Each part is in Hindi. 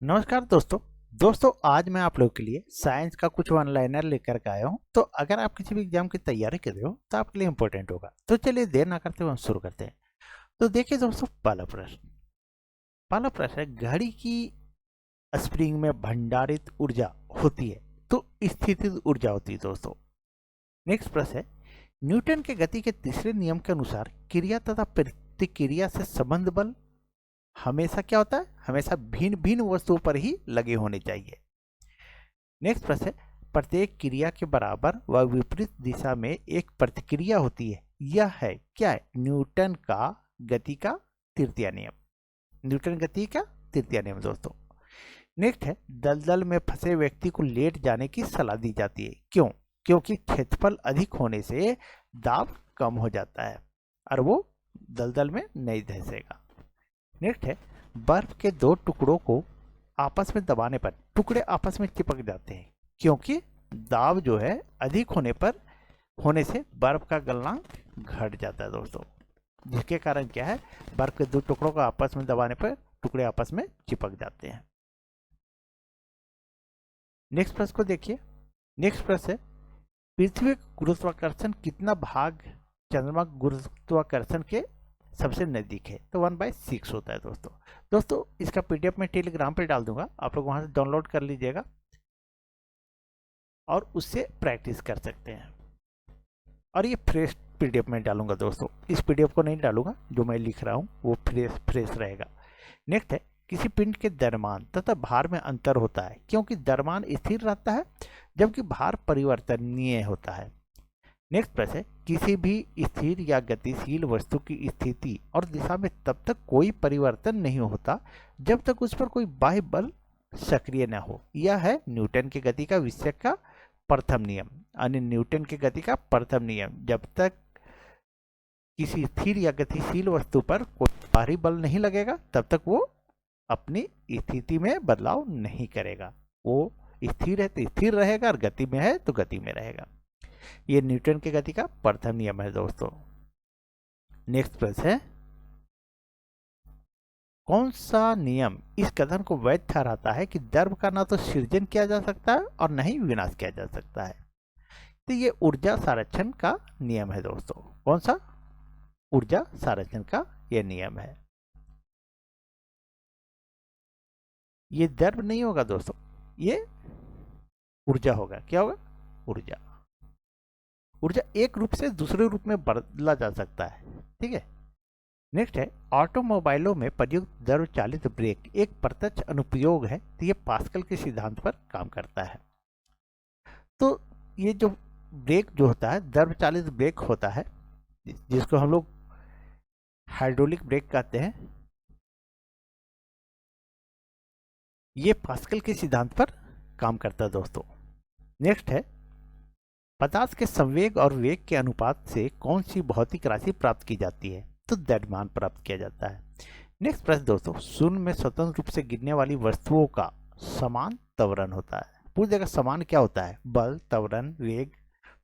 नमस्कार दोस्तों। दोस्तों आज मैं आप लोगों के लिए साइंस का कुछ वन लाइनर लेकर के आया हूँ। तो अगर आप किसी भी एग्जाम की तैयारी कर रहे हो तो आपके लिए इम्पोर्टेंट होगा। तो चलिए देर ना करते हुए हम शुरू करते हैं। तो देखिए दोस्तों, पहला प्रश्न है, घड़ी की स्प्रिंग में भंडारित ऊर्जा होती है तो स्थितिज ऊर्जा होती है दोस्तों। नेक्स्ट प्रश्न है, न्यूटन के गति के तीसरे नियम के अनुसार क्रिया तथा प्रतिक्रिया से संबंध बल हमेशा क्या होता है, हमेशा भिन्न भिन्न वस्तुओं पर ही लगे होने चाहिए। नेक्स्ट प्रश्न है, प्रत्येक क्रिया के बराबर व विपरीत दिशा में एक प्रतिक्रिया होती है। यह है क्या है, न्यूटन का गति का तृतीय नियम। न्यूटन गति का तृतीय नियम दोस्तों। नेक्स्ट है, दलदल में फंसे व्यक्ति को लेट जाने की सलाह दी जाती है। क्यों? क्योंकि क्षेत्रफल अधिक होने से दाब कम हो जाता है और वो दलदल में नहीं धंसेगा। नेक्स्ट है, बर्फ के दो टुकड़ों को आपस में दबाने पर टुकड़े आपस में चिपक जाते हैं क्योंकि दाब जो है अधिक होने से बर्फ का गलनांक घट जाता है दोस्तों। जिसके कारण क्या है, बर्फ के दो टुकड़ों को आपस में दबाने पर टुकड़े आपस में चिपक जाते हैं। नेक्स्ट प्रश्न को देखिए। नेक्स्ट प्रश्न है, पृथ्वी का गुरुत्वाकर्षण कितना भाग चंद्रमा गुरुत्वाकर्षण के सबसे नजदीक है? तो 1/6 होता है दोस्तों इसका पीडीएफ मैं टेलीग्राम पे डाल दूंगा, आप लोग वहां से डाउनलोड कर लीजिएगा और उससे प्रैक्टिस कर सकते हैं। और ये फ्रेश पीडीएफ में डालूंगा दोस्तों, इस पीडीएफ को नहीं डालूंगा, जो मैं लिख रहा हूँ वो फ्रेश रहेगा। नेक्स्ट है, किसी पिंड के द्रव्यमान तथा भार में अंतर होता है क्योंकि द्रव्यमान स्थिर रहता है जबकि भार परिवर्तनीय होता है। नेक्स्ट प्रश्न है, किसी भी स्थिर या गतिशील वस्तु की स्थिति और दिशा में तब तक कोई परिवर्तन नहीं होता जब तक उस पर कोई बाह्य बल सक्रिय न हो। यह है न्यूटन की गति का विषय का प्रथम नियम। यानी न्यूटन की गति का प्रथम नियम, जब तक किसी स्थिर या गतिशील वस्तु पर कोई बाहरी बल नहीं लगेगा तब तक वो अपनी स्थिति में बदलाव नहीं करेगा। वो स्थिर है तो स्थिर रहेगा और गति में है तो गति में रहेगा। ये न्यूटन की गति का प्रथम नियम है दोस्तों। नेक्स्ट प्रश्न है, कौन सा नियम इस कथन को वैध ठहराता है कि द्रव्य का ना तो सृजन किया जा सकता है और न ही विनाश किया जा सकता है? तो ये ऊर्जा संरक्षण का नियम है दोस्तों। कौन सा? ऊर्जा संरक्षण का यह नियम है। ये द्रव्य नहीं होगा दोस्तों, ये ऊर्जा होगा। क्या होगा? ऊर्जा। ऊर्जा एक रूप से दूसरे रूप में बदला जा सकता है। ठीक है। नेक्स्ट है, ऑटोमोबाइलों में प्रयुक्त द्रव चालित ब्रेक एक प्रत्यक्ष अनुप्रयोग है, तो ये पास्कल के सिद्धांत पर काम करता है। तो ये जो ब्रेक जो होता है, द्रव चालित ब्रेक होता है, जिसको हम लोग हाइड्रोलिक ब्रेक कहते हैं, ये पास्कल के सिद्धांत पर काम करता है दोस्तों। नेक्स्ट है, पदार्थ के संवेग और वेग के अनुपात से कौन सी भौतिक राशि प्राप्त की जाती है? तो द्रव्यमान प्राप्त किया जाता है। नेक्स्ट प्रश्न दोस्तों, शून्य में स्वतंत्र रूप से गिरने वाली वस्तुओं का समान त्वरण होता है। पूछ देगा समान क्या होता है? बल, त्वरण, वेग।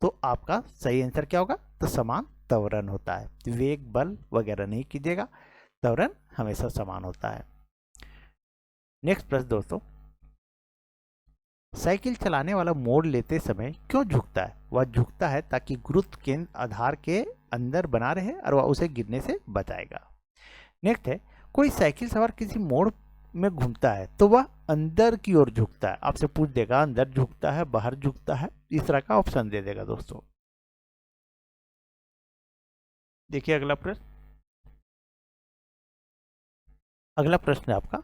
तो आपका सही आंसर क्या होगा? तो समान त्वरण होता है। वेग, बल वगैरह नहीं कीजिएगा, त्वरण हमेशा समान होता है। नेक्स्ट प्रश्न दोस्तों, साइकिल चलाने वाला मोड़ लेते समय क्यों झुकता है? वह झुकता है ताकि गुरुत्व केंद्र आधार के अंदर बना रहे और वह उसे गिरने से बचाएगा। नेक्स्ट है, कोई साइकिल सवार किसी मोड़ में घूमता है तो वह अंदर की ओर झुकता है। आपसे पूछ देगा अंदर झुकता है, बाहर झुकता है, इस तरह का ऑप्शन दे देगा दोस्तों। देखिए अगला प्रश्न। अगला प्रश्न है आपका,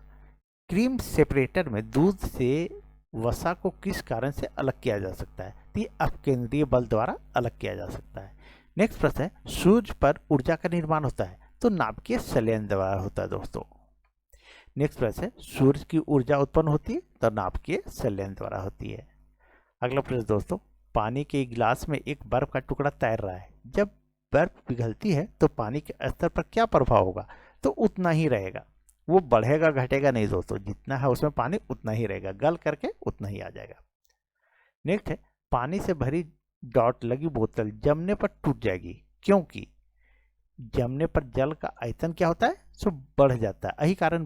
क्रीम सेपरेटर में दूध से वसा को किस कारण से अलग किया जा सकता है? तो ये अपकेंद्रीय बल द्वारा अलग किया जा सकता है। नेक्स्ट प्रश्न है, सूर्य पर ऊर्जा का निर्माण होता है तो नाभिकीय संलयन द्वारा होता है दोस्तों। नेक्स्ट प्रश्न है, सूर्य की ऊर्जा उत्पन्न होती है तो नाभिकीय संलयन द्वारा होती है। अगला प्रश्न दोस्तों, पानी के गिलास में एक बर्फ का टुकड़ा तैर रहा है। जब बर्फ पिघलती है तो पानी के स्तर पर क्या प्रभाव होगा? तो उतना ही रहेगा, वो बढ़ेगा घटेगा नहीं दोस्तों, जितना है उसमें पानी उतना ही रहेगा, गल करके उतना ही आ जाएगा। नेक्स्ट है, पानी से भरी डॉट लगी बोतल जमने पर टूट जाएगी क्योंकि जमने पर जल का आयतन क्या होता है? सो बढ़ जाता है। यही कारण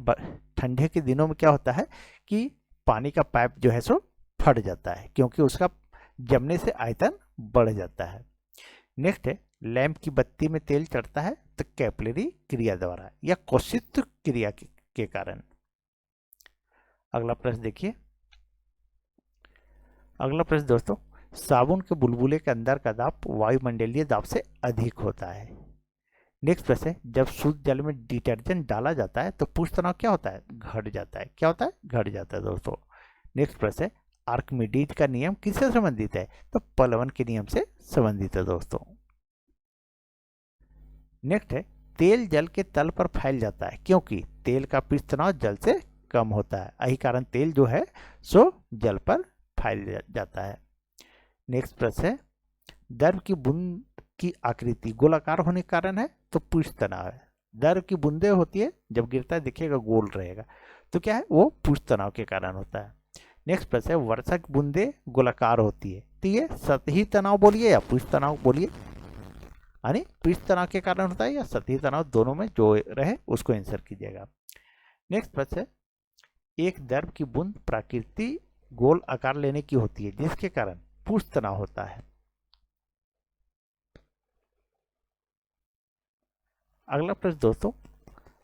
ठंडे के दिनों में क्या होता है कि पानी का पाइप जो है सो फट जाता है, क्योंकि उसका जमने से आयतन बढ़ जाता है। नेक्स्ट है, लैंप की बत्ती में तेल चढ़ता है तो कैपिलरी क्रिया द्वारा या कोशित क्रिया के कारण। अगला प्रश्न देखिए। अगला प्रश्न दोस्तों, साबुन के बुलबुले के अंदर का दाब वायुमंडलीय दाब से अधिक होता है। नेक्स्ट प्रश्न है, जब शुद्ध जल में डिटर्जेंट डाला जाता है तो पृष्ठ तनाव क्या होता है? घट जाता है। क्या होता है? घट जाता है दोस्तों। नेक्स्ट प्रश्न है, आर्किमिडीज का नियम किससे संबंधित है? तो पलवन के नियम से संबंधित है दोस्तों। नेक्स्ट है, तेल जल के तल पर फैल जाता है क्योंकि तेल का पृष्ठ तनाव जल से कम होता है, यही कारण तेल जो है सो जल पर फैल जाता है। नेक्स्ट प्रश्न है, द्रव की बूंद की आकृति गोलाकार होने के कारण है तो पृष्ठ तनाव है। द्रव की बूंदे होती है, जब गिरता है देखिएगा गोल रहेगा, तो क्या है? वो पृष्ठ तनाव के कारण होता है। नेक्स्ट प्रश्न है, वर्षा की बूंदे गोलाकार होती है तो ये सतही तनाव बोलिए या पृष्ठ तनाव बोलिए, यानी पृष्ठ तनाव के कारण होता है या सतही तनाव, दोनों में जो रहे उसको आंसर कीजिएगा। नेक्स्ट प्रश्न है, एक द्रव की बूंद प्रकृति गोल आकार लेने की होती है जिसके कारण पृष्ठ तनाव होता है। अगला प्रश्न दोस्तों,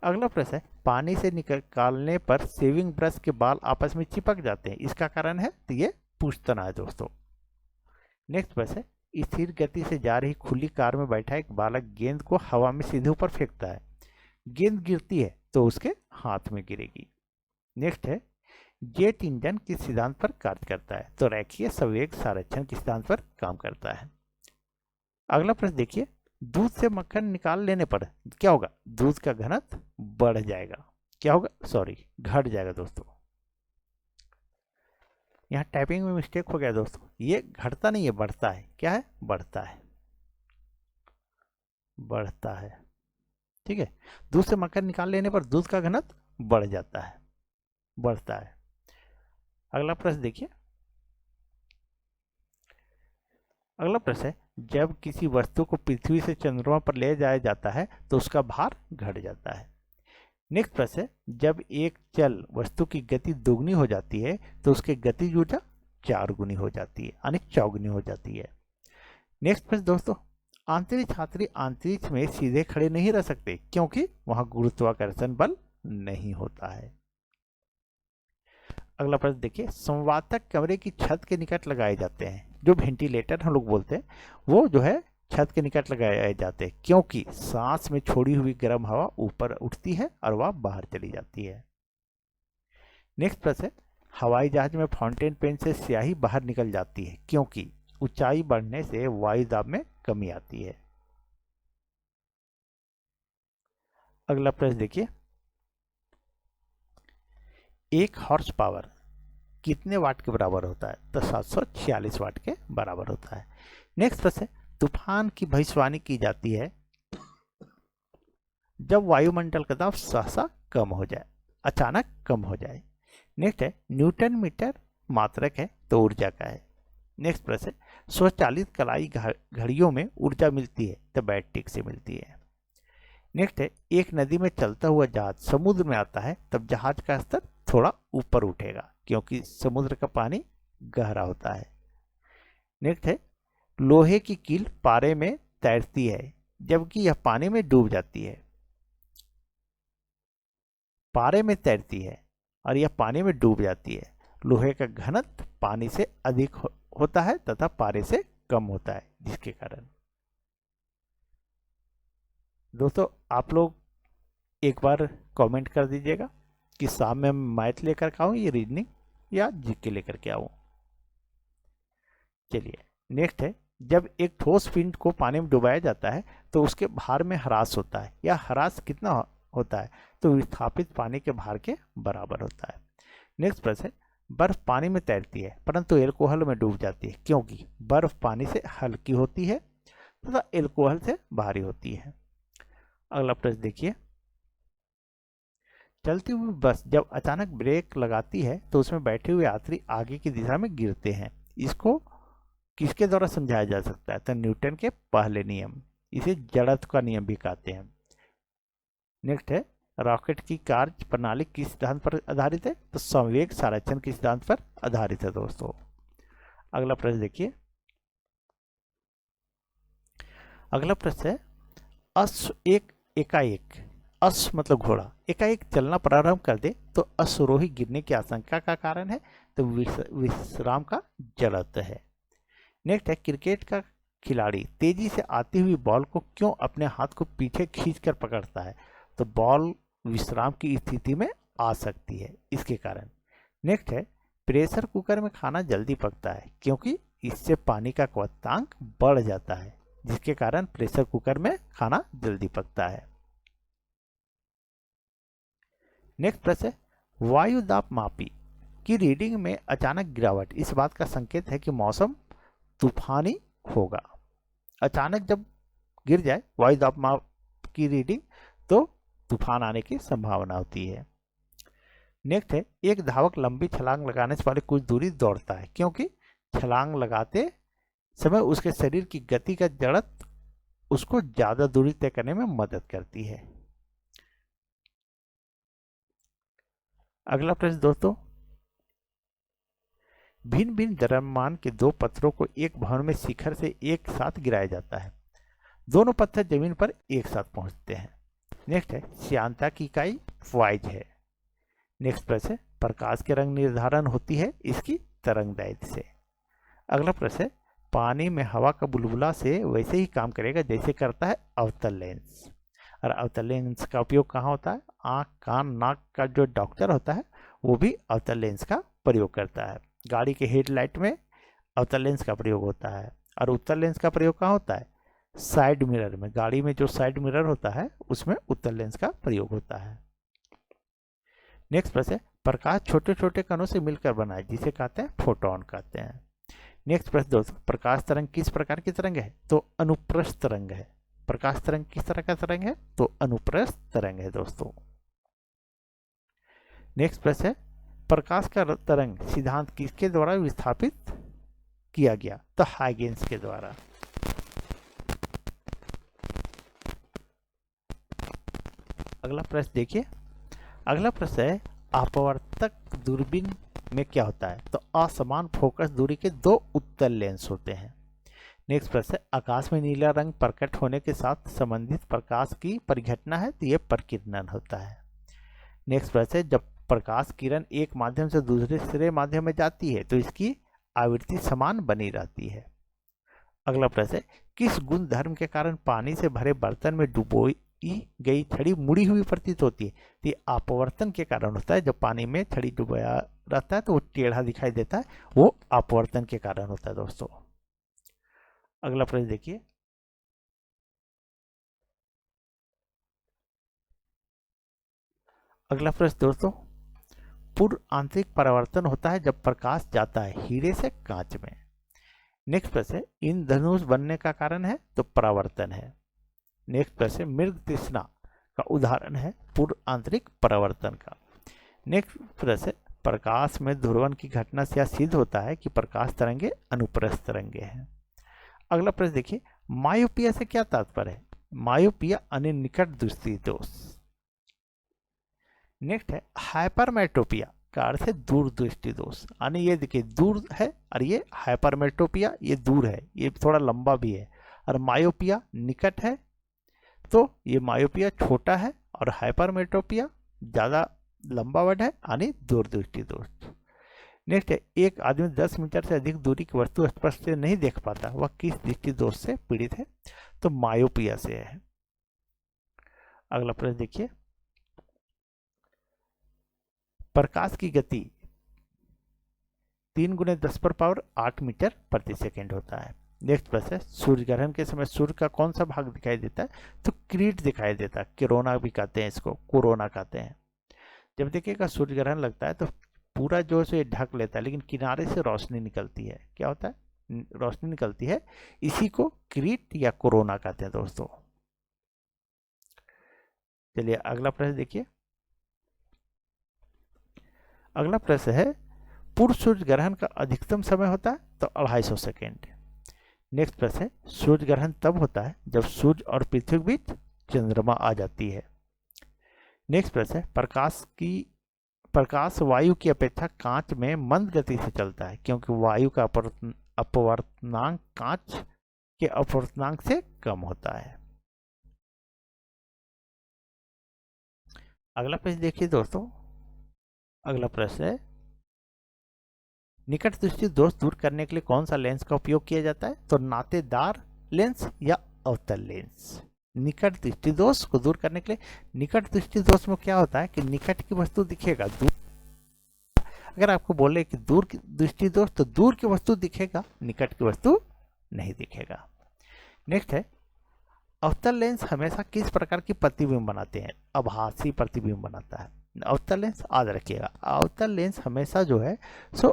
अगला प्रश्न है, पानी से निकालने पर शेविंग ब्रश के बाल आपस में चिपक जाते हैं, इसका कारण है तो ये पृष्ठ तनाव है दोस्तों। नेक्स्ट प्रश्न है, स्थिर गति से जा रही खुली कार में बैठा एक बालक गेंद को हवा में सीधे ऊपर फेंकता है, गेंद गिरती है तो उसके हाथ में गिरेगी। नेक्स्ट है, जेट इंजन किस सिद्धांत पर कार्य करता है? तो रेखीय संवेग संरक्षण के सिद्धांत पर काम करता है। अगला प्रश्न देखिए, दूध से मक्खन निकाल लेने पर क्या होगा? दूध का घनत्व बढ़ जाएगा। क्या होगा? सॉरी, घट जाएगा दोस्तों। यहाँ टाइपिंग में मिस्टेक हो गया दोस्तों, ये घटता नहीं है, बढ़ता है। क्या है? बढ़ता है, बढ़ता है। ठीक है, दूध से मक्खन निकाल लेने पर दूध का घनत्व बढ़ जाता है, बढ़ता है। अगला प्रश्न देखिए। अगला प्रश्न है, जब किसी वस्तु को पृथ्वी से चंद्रमा पर ले जाया जाता है तो उसका भार घट जाता है। नेक्स्ट प्रश्न है, जब एक चल वस्तु की गति दोगुनी हो जाती है तो उसकी गतिज ऊर्जा 4 गुनी हो जाती है, यानी चौगुनी हो जाती है। नेक्स्ट प्रश्न दोस्तों, अंतरिक्ष यात्री अंतरिक्ष में सीधे खड़े नहीं रह सकते क्योंकि वहां गुरुत्वाकर्षण बल नहीं होता है। अगला प्रश्न देखिए, संवातक कमरे की छत के निकट लगाए जाते हैं, जो वेंटिलेटर हम लोग बोलते हैं, वो जो है छत के निकट लगाए जाते हैं क्योंकि सांस में छोड़ी हुई गर्म हवा ऊपर उठती है और वह बाहर चली जाती है। नेक्स्ट प्रश्न है, हवाई जहाज में फाउंटेन पेन से स्याही बाहर निकल जाती है क्योंकि ऊंचाई बढ़ने से वायु दाब में कमी आती है। अगला प्रश्न देखिए, 1 हॉर्स पावर कितने वाट के बराबर होता है? तो 746 वाट के बराबर होता है। नेक्स्ट प्रश्न है, तूफान की भविष्यवाणी की जाती है जब वायुमंडल का दाब सहसा कम हो जाए, अचानक कम हो जाए। नेक्स्ट है, न्यूटन मीटर मात्रक है तो ऊर्जा का है। नेक्स्ट प्रश्न है, स्वचालित कलाई घड़ियों में ऊर्जा मिलती है तो बैटरी से मिलती है। नेक्स्ट है, एक नदी में चलता हुआ जहाज समुद्र में आता है तब जहाज का स्तर थोड़ा ऊपर उठेगा क्योंकि समुद्र का पानी गहरा होता है। नेक्स्ट है, लोहे की कील पारे में तैरती है जबकि यह पानी में डूब जाती है। पारे में तैरती है और यह पानी में डूब जाती है। लोहे का घनत्व पानी से अधिक होता है तथा पारे से कम होता है, जिसके कारण दोस्तों आप लोग एक बार कमेंट कर दीजिएगा कि शाम में मैथ लेकर के आऊँ, ये रीजनिंग या जीके लेकर के आऊँ। चलिए नेक्स्ट है, जब एक ठोस पिंड को पानी में डुबाया जाता है तो उसके भार में ह्रास होता है, या ह्रास कितना होता है? तो विस्थापित पानी के भार के बराबर होता है। नेक्स्ट प्रश्न है, बर्फ पानी में तैरती है परंतु एल्कोहल में डूब जाती है क्योंकि बर्फ पानी से हल्की होती है तथा एल्कोहल से भारी होती है। अगला प्रश्न देखिए, चलती हुई बस जब अचानक ब्रेक लगाती है तो उसमें बैठे हुए यात्री आगे की दिशा में गिरते हैं, इसको किसके द्वारा समझाया जा सकता है? तो न्यूटन के पहले नियम, इसे जड़त्व का नियम भी कहते हैं। नेक्स्ट है, रॉकेट की कार्य प्रणाली किस सिद्धांत पर आधारित है? तो संवेग संरक्षण के सिद्धांत पर आधारित है दोस्तों। अगला प्रश्न देखिए, अगला प्रश्न है एकाएक अश्व मतलब घोड़ा एकाएक चलना प्रारंभ कर दे तो अश्वरोही गिरने की आशंका का कारण है? तो विश्राम का जड़त्व है। नेक्स्ट है, क्रिकेट का खिलाड़ी तेजी से आती हुई बॉल को क्यों अपने हाथ को पीछे खींचकर पकड़ता है? तो बॉल विश्राम की स्थिति में आ सकती है इसके कारण। नेक्स्ट है, प्रेशर कुकर में खाना जल्दी पकता है क्योंकि इससे पानी का क्वथनांक बढ़ जाता है, जिसके कारण प्रेशर कुकर में खाना जल्दी पकता है। नेक्स्ट प्रश्न है, वायु दाब मापी की रीडिंग में अचानक गिरावट इस बात का संकेत है कि मौसम तूफानी होगा। अचानक जब गिर जाए वायु दाब माप की रीडिंग तो तूफान आने की संभावना होती है। नेक्स्ट है, एक धावक लंबी छलांग लगाने से पहले कुछ दूरी दौड़ता है क्योंकि छलांग लगाते समय उसके शरीर की गति का जड़त्व उसको ज्यादा दूरी तय करने में मदद करती है। अगला प्रश्न दोस्तों, भिन्न भिन्न द्रव्यमान के दो पत्थरों को एक भवन में शिखर से एक साथ गिराया जाता है, दोनों पत्थर जमीन पर एक साथ पहुंचते हैं। नेक्स्ट है, श्यानता की इकाई वाइज है। नेक्स्ट प्रश्न है, प्रकाश के रंग निर्धारण होती है इसकी तरंगदैर्घ्य से। अगला प्रश्न है, पानी में हवा का बुलबुला से वैसे ही काम करेगा जैसे करता है अवतल लेंस। और अवतल लेंस का उपयोग कहाँ होता है? आँख कान नाक का जो डॉक्टर होता है वो भी अवतल लेंस का प्रयोग करता है। गाड़ी के हेडलाइट में अवतल लेंस का प्रयोग होता है। और उत्तल लेंस का प्रयोग कहाँ होता है? साइड मिरर में। गाड़ी में जो साइड मिरर होता है उसमें उत्तल लेंस का प्रयोग होता है। नेक्स्ट प्रश्न है, प्रकाश छोटे छोटे कणों से मिलकर बना है जिसे कहते हैं फोटोन कहते हैं। नेक्स्ट प्रश्न दोस्तों, प्रकाश तरंग किस प्रकार की तरंग है? तो अनुप्रस्थ तरंग है। प्रकाश तरंग किस तरह का तरंग है? तो अनुप्रस्थ तरंग है दोस्तों। नेक्स्ट प्रश्न है, प्रकाश का तरंग सिद्धांत किसके द्वारा विस्थापित किया गया? तो हाइगेंस के द्वारा। अगला प्रश्न देखिए, अगला प्रश्न है, अपवर्तक दूरबीन में क्या होता है? तो असमान फोकस दूरी के दो उत्तल लेंस होते हैं। नेक्स्ट प्रश्न है, आकाश में नीला रंग प्रकट होने के साथ संबंधित प्रकाश की परिघटना है तो यह प्रकीर्णन होता है। नेक्स्ट प्रश्न है, जब प्रकाश किरण एक माध्यम से दूसरे माध्यम में जाती है तो इसकी आवृत्ति समान बनी रहती है। अगला प्रश्न है, किस गुण धर्म के कारण पानी से भरे बर्तन में डुबोई गई छड़ी मुड़ी हुई प्रतीत होती है? तो ये अपवर्तन के कारण होता है। जब पानी में छड़ी डुबाया रहता है तो वो टेढ़ा दिखाई देता है, वो अपवर्तन के कारण होता है दोस्तों। अगला प्रश्न देखिए, अगला प्रश्न दोस्तों, पूर्व आंतरिक परावर्तन होता है जब प्रकाश जाता है हीरे से कांच में। नेक्स्ट प्रश्न है, इंद्रधनुष बनने का कारण है? तो परावर्तन है। नेक्स्ट प्रश्न, मृग तृष्णा का उदाहरण है पूर्व आंतरिक परावर्तन का। नेक्स्ट प्रश्न, प्रकाश में ध्रुवण की घटना से यह सिद्ध होता है कि प्रकाश तरंगे अनुप्रस्थ तरंगे हैं। अगला प्रश्न देखिए, मायोपिया से क्या तात्पर्य है? मायोपिया अन्य निकट दृष्टि दोष। नेक्स्ट है, हाइपरमेट्रोपिया का अर्थ है दूर दृष्टि दोष। यानी ये देखिए दूर है और ये हाइपरमेट्रोपिया ये दूर है, ये थोड़ा लंबा भी है। और मायोपिया निकट है तो ये मायोपिया छोटा है और हाइपरमेट्रोपिया ज़्यादा लंबा वर्ड है यानी दूरदृष्टि दोष। नेक्स्ट है, एक आदमी 10 मीटर से अधिक दूरी की वस्तु स्पष्ट से नहीं देख पाता, वह किस दृष्टि दोष से पीड़ित है? तो मायोपिया से है। अगला प्रश्न देखिए, प्रकाश की गति 3 × 10⁸ मीटर प्रति सेकेंड होता है। नेक्स्ट प्रश्न है, सूर्य ग्रहण के समय सूर्य का कौन सा भाग दिखाई देता है? तो किरीट दिखाई देता है। कोरोना भी कहते हैं इसको, कोरोना कहते हैं। जब देखिएगा सूर्य ग्रहण लगता है तो पूरा जो है ढक लेता है लेकिन किनारे से रोशनी निकलती है। क्या होता है? रोशनी निकलती है, इसी को किरीट या कोरोना कहते हैं दोस्तों। चलिए अगला प्रश्न देखिए, अगला प्रश्न है, पूर्व सूर्य ग्रहण का अधिकतम समय होता है? तो 250 सेकेंड। नेक्स्ट प्रश्न है, सूर्य ग्रहण तब होता है जब सूर्य और पृथ्वी के बीच चंद्रमा आ जाती है। नेक्स्ट प्रश्न है, प्रकाश वायु की अपेक्षा कांच में मंद गति से चलता है क्योंकि वायु का अपवर्तनांक कांच के अपवर्तनांक से कम होता है। अगला प्रश्न देखिए दोस्तों, अगला प्रश्न है, निकट दृष्टि दोष दूर करने के लिए कौन सा लेंस का उपयोग किया जाता है? तो नातेदार लेंस या अवतल लेंस। निकट दृष्टि दोष को दूर करने के लिए, निकट दृष्टि दोष में क्या होता है कि निकट की वस्तु दिखेगा, दूर, अगर आपको बोले कि दूर की दृष्टि दोष तो दूर की वस्तु दिखेगा, निकट की वस्तु नहीं दिखेगा। नेक्स्ट है, अवतल लेंस हमेशा किस प्रकार की प्रतिबिंब बनाते हैं? आभासी प्रतिबिंब बनाता है। अवतल लेंस याद रखिएगा, अवतल लेंस हमेशा जो है सो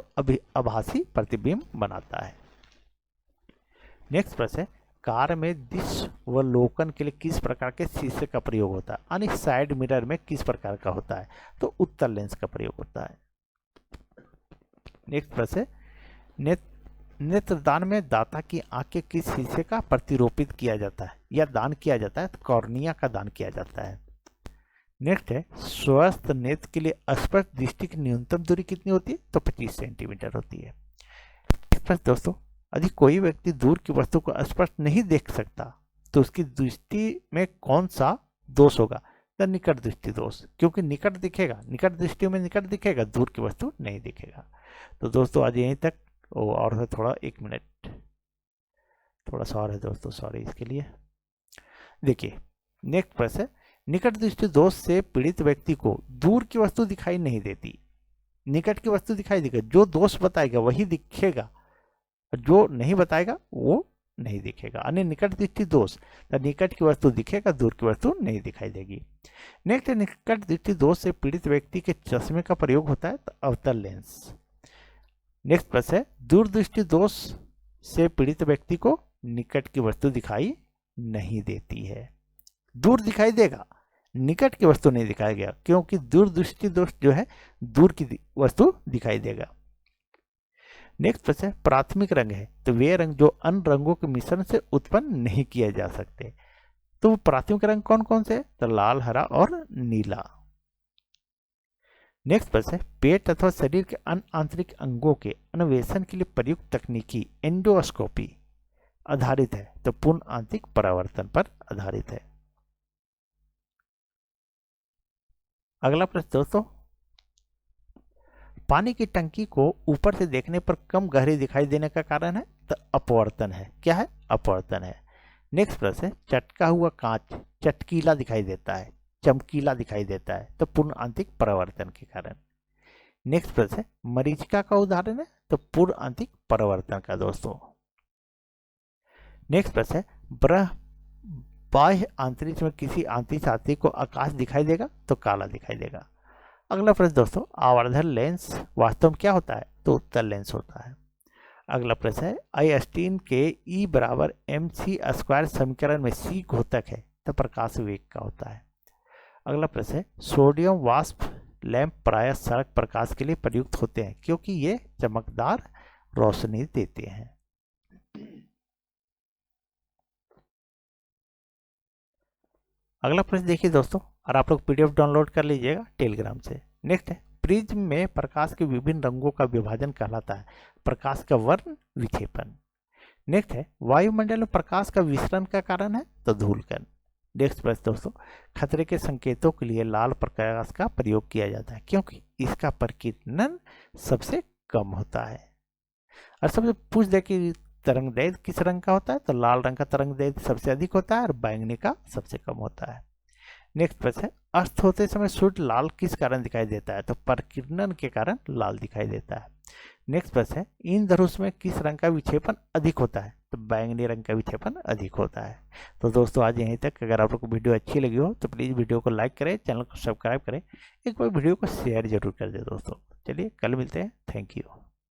आभासी प्रतिबिंब बनाता है। नेक्स्ट प्रश्न है, कार में दिशावलोकन के लिए किस प्रकार के शीशे का प्रयोग होता है? यानी साइड मिरर में किस प्रकार का होता है? तो उत्तल लेंस का प्रयोग होता है। नेक्स्ट प्रश्न है, नेत्रदान में दाता की आंख के किस हिस्से का प्रतिरोपित किया जाता है या दान किया जाता है? तो कॉर्निया का दान किया जाता है। नेक्स्ट है, स्वस्थ नेत्र के लिए स्पष्ट दृष्टि की न्यूनतम दूरी कितनी होती है? तो 25 सेंटीमीटर होती है। दोस्तों, यदि कोई व्यक्ति दूर की वस्तु को स्पष्ट नहीं देख सकता तो उसकी दृष्टि में कौन सा दोष होगा? तो निकट दृष्टि दोष, क्योंकि निकट दिखेगा, निकट दृष्टि में निकट दिखेगा, दूर की वस्तु नहीं दिखेगा। तो दोस्तों आज यहीं तक, और है थोड़ा 1 मिनट थोड़ा सा और है दोस्तों, सॉरी इसके लिए। देखिए नेक्स्ट प्रश्न है, निकट दृष्टि दोष से पीड़ित व्यक्ति को दूर की वस्तु दिखाई नहीं देती, निकट की वस्तु दिखाई देगी। जो दोष बताएगा वही दिखेगा, जो नहीं बताएगा वो नहीं दिखेगा। अन्य निकट दृष्टि दोष, निकट की वस्तु दिखेगा, दूर की वस्तु नहीं दिखाई देगी। नेक्स्ट, निकट दृष्टि दोष से पीड़ित व्यक्ति के चश्मे का प्रयोग होता है, तो अवतल लेंस। नेक्स्ट प्रश्न है, दूरदृष्टि दोष से पीड़ित व्यक्ति को निकट की वस्तु दिखाई नहीं देती है। दूर दिखाई देगा, निकट की वस्तु नहीं दिखाई देगा, क्योंकि दूरदृष्टि दोष जो है दूर की वस्तु दिखाई देगा। नेक्स्ट प्रश्न है, प्राथमिक रंग है तो वे रंग जो अन्य रंगों के मिश्रण से उत्पन्न नहीं किए जा सकते, तो वो प्राथमिक रंग कौन कौन से? तो लाल, हरा और नीला। नेक्स्ट प्रश्न है, पेट अथवा शरीर के अन्य आंतरिक अंगों के अन्वेषण के लिए प्रयुक्त तकनीकी एंडोस्कोपी आधारित है, तो पूर्ण आंतरिक परावर्तन पर आधारित है। अगला प्रश्न दोस्तों, पानी की टंकी को ऊपर से देखने पर कम गहरी दिखाई देने का कारण है, तो अपवर्तन है। क्या है? अपवर्तन है। नेक्स्ट प्रश्न है, चटका हुआ कांच चटकीला दिखाई देता है, चमकीला दिखाई देता है, तो पूर्ण आंतरिक परावर्तन के कारण। नेक्स्ट प्रश्न है, मरीचिका का उदाहरण है, तो पूर्ण आंतरिक परावर्तन का दोस्तों। नेक्स्ट प्रश्न है, बाह्य आंतरिक में किसी आंतरिक साथी को आकाश दिखाई देगा, तो काला दिखाई देगा। अगला प्रश्न दोस्तों, आवर्धन लेंस वास्तव में क्या होता है? तो उत्तल लेंस होता है। अगला प्रश्न है, आइंस्टीन के E = mc² समीकरण में C घोतक है, तो प्रकाश वेग का होता है। अगला प्रश्न है, सोडियम वाष्प लैंप प्रायः सड़क प्रकाश के लिए प्रयुक्त होते हैं क्योंकि ये चमकदार रोशनी देते हैं। अगला प्रश्न देखिए दोस्तों, और आप लोग PDF डाउनलोड कर लीजिएगा टेलीग्राम से। नेक्स्ट है, प्रिज्म में प्रकाश के विभिन्न रंगों का विभाजन कहलाता है प्रकाश का वर्ण विक्षेपण। नेक्स्ट है, वायुमंडल में प्रकाश का विसरण का कारण है, तो धूलकण। नेक्स्ट प्रश्न दोस्तों, खतरे के संकेतों के लिए लाल प्रकाश का प्रयोग किया जाता है क्योंकि इसका प्रकीर्णन सबसे कम होता है। और सबसे पूछ दे कि तरंगदैर्घ्य किस रंग का होता है, तो लाल रंग का तरंगदैर्घ्य सबसे अधिक होता है और बैंगनी का सबसे कम होता है। नेक्स्ट प्रश्न है, अस्त होते समय सूर्य लाल किस कारण दिखाई देता है, तो प्रकीर्णन के कारण लाल दिखाई देता है। नेक्स्ट प्रश्न है, इंद्रधनुष में किस रंग का विक्षेपण अधिक होता है, तो बैंगनी रंग का विक्षेपण अधिक होता है। तो दोस्तों आज यहीं तक। अगर आप लोग को वीडियो अच्छी लगी हो तो प्लीज़ वीडियो को लाइक करें, चैनल को सब्सक्राइब करें, एक बार वीडियो को शेयर जरूर कर दें दोस्तों। चलिए कल मिलते हैं, थैंक यू।